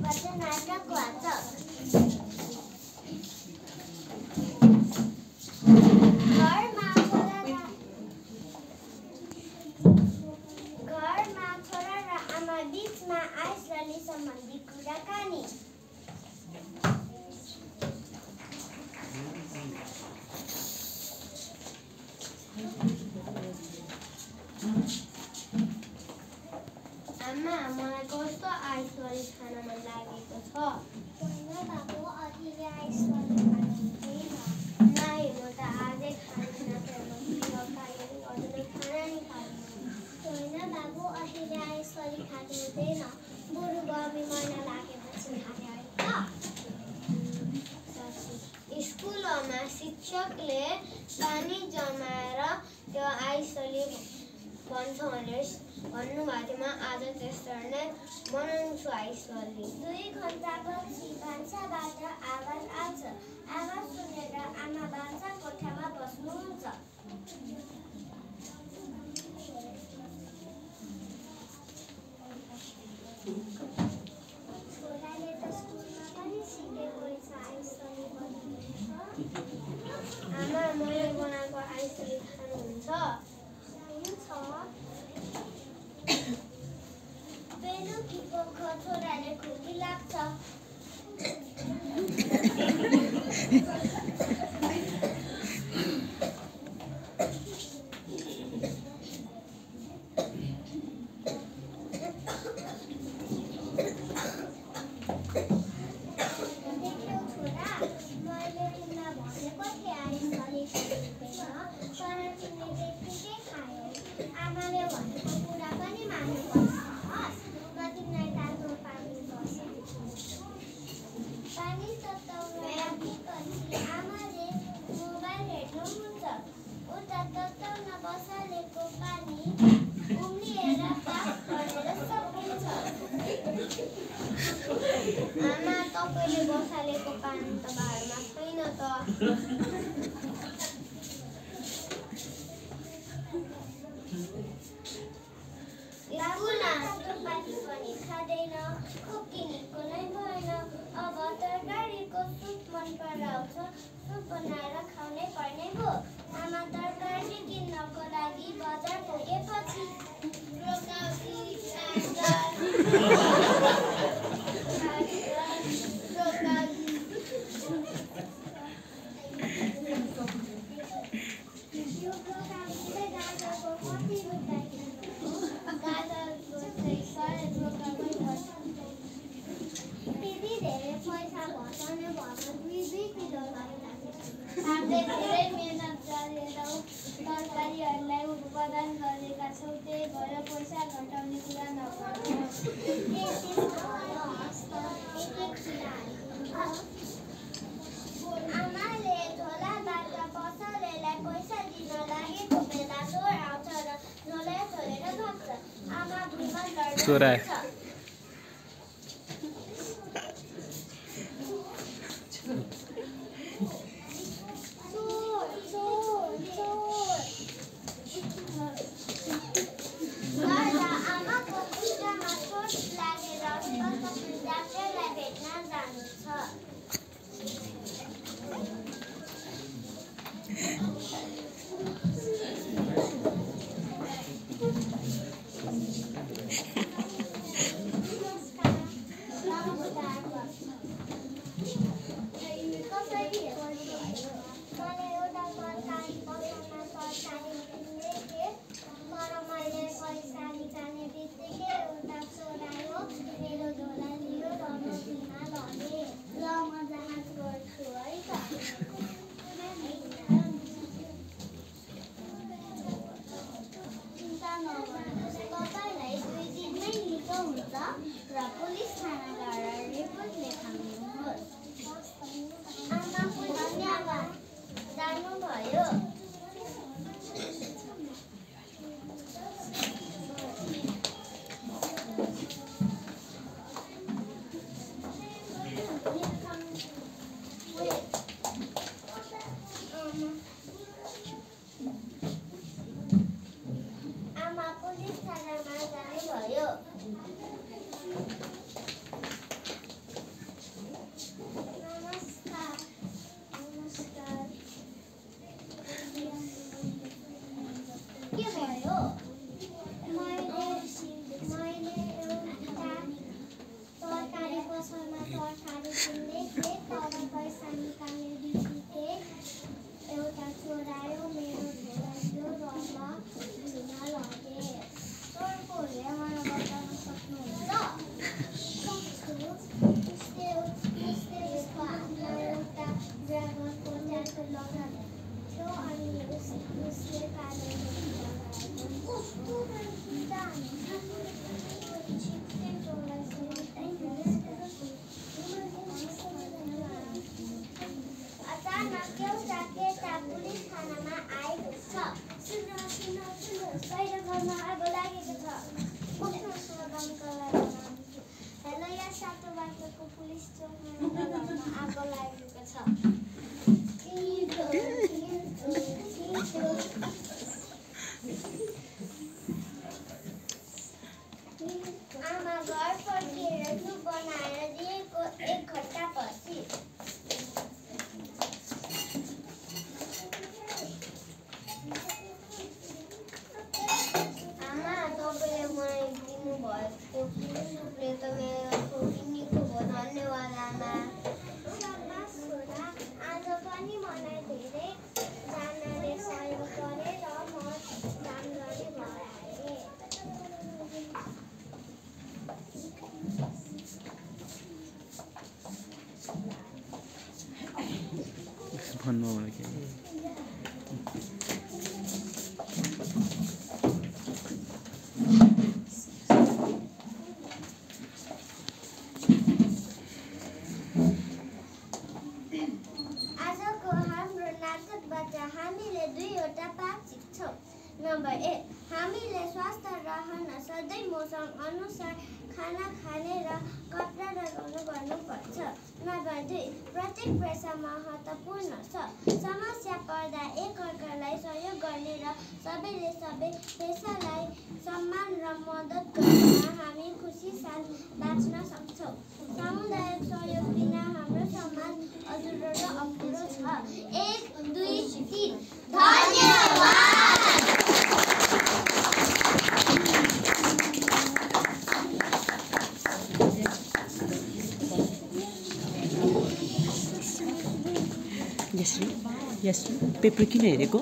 नाटक वाचक घरमा छोरा र आमा बीचमा आइसरली सम्बन्धी कुराकानी। आमा, मलाई कस्तो आइसरली खान मन लागेको छ। होइन बाबु, अहिले आइसरली खानु हुँदैन। नाइ, म त आजै खाँदिनँ, अरूले खाना नि खाँदिनँ। होइन बाबु, अहिले आइसरली खानु हुँदैन। बरु गर्मी महिना लागेपछि खाने अरे त। स्कुलमा शिक्षकले पानी जमाएर त्यो आइसरली भन्छ भनेर भन्नुभएको थियो। म आज त्यसरी नै बनाउँछु आइसरली। 2 घन्टापछि भान्साबाट आवाज आउँछ। आवाज सुनेर आमा भान्सा कोठामा बस्नुहुन्छ। छोराले त स्कुलमा पनि सिकेको छ आइसरली बनाउनु। आमा, मैले बनाएको आइसरली खानुहुन्छ? बेलुकीको छोराले खुकी लाग्छ। आमा, तपाईँले बसालेको पानी त भाडमा छैन त। स्कुलमा पानी पनि खाँदैन, खोकी निको नै भएन। अब तरकारीको सुप मन पराउँछ। सुप बनाएर खानै पर्ने भयो। आमा तरकारी किन्नको लागि बजार पुगेपछि तरकारीहरूलाई उत्पादन गरेका छौँ, त्यही भएर पैसा घटाउने कुरा नगर्नु। आमाले झोलाबाट पसलेलाई पैसा दिन लागेको बेला चोर आउँछ र झोला छोडेर भाग्छ। आमा भुइँमा लड्नुहुन्छ। डाक्टरलाई भेट्न जानु छ। आगो लागेको छ। आमा घर फर्केर सुप बनाएर दिएको 1 घण्टापछि। आमा तपाईँले मलाई दिनुभएको सुपले त मेरो निको भयो, धन्यवाद आमा। शाबास छोरा, आज पनि मलाई धेरै जनाले सहयोग गरे र म राम्ररी घर आएँ। भन्नु होला के आजको हाम्रो नाटकबाट हामीले 2वटा पाठ सिक्छौँ। नम्बर 1, हामीले स्वस्थ रहन सधैँ मौसम अनुसार खाना खाने र कपडा लगाउनु गर्नुपर्छ। नम्बर 2, प्रत्येक पेसा महत्त्वपूर्ण छ। समस्या पर्दा एकअर्कालाई सहयोग गर्ने र सबैले सबै पेसालाई सम्मान र मद्दत गर्दा हामी खुसी साथ बाँच्न सक्छौँ। सामुदायिक सहयोग बिना हाम्रो समाज अधुरो र अपुरो छ। 1 2 3 धन्यवाद। यस पेपर किन हेरेको?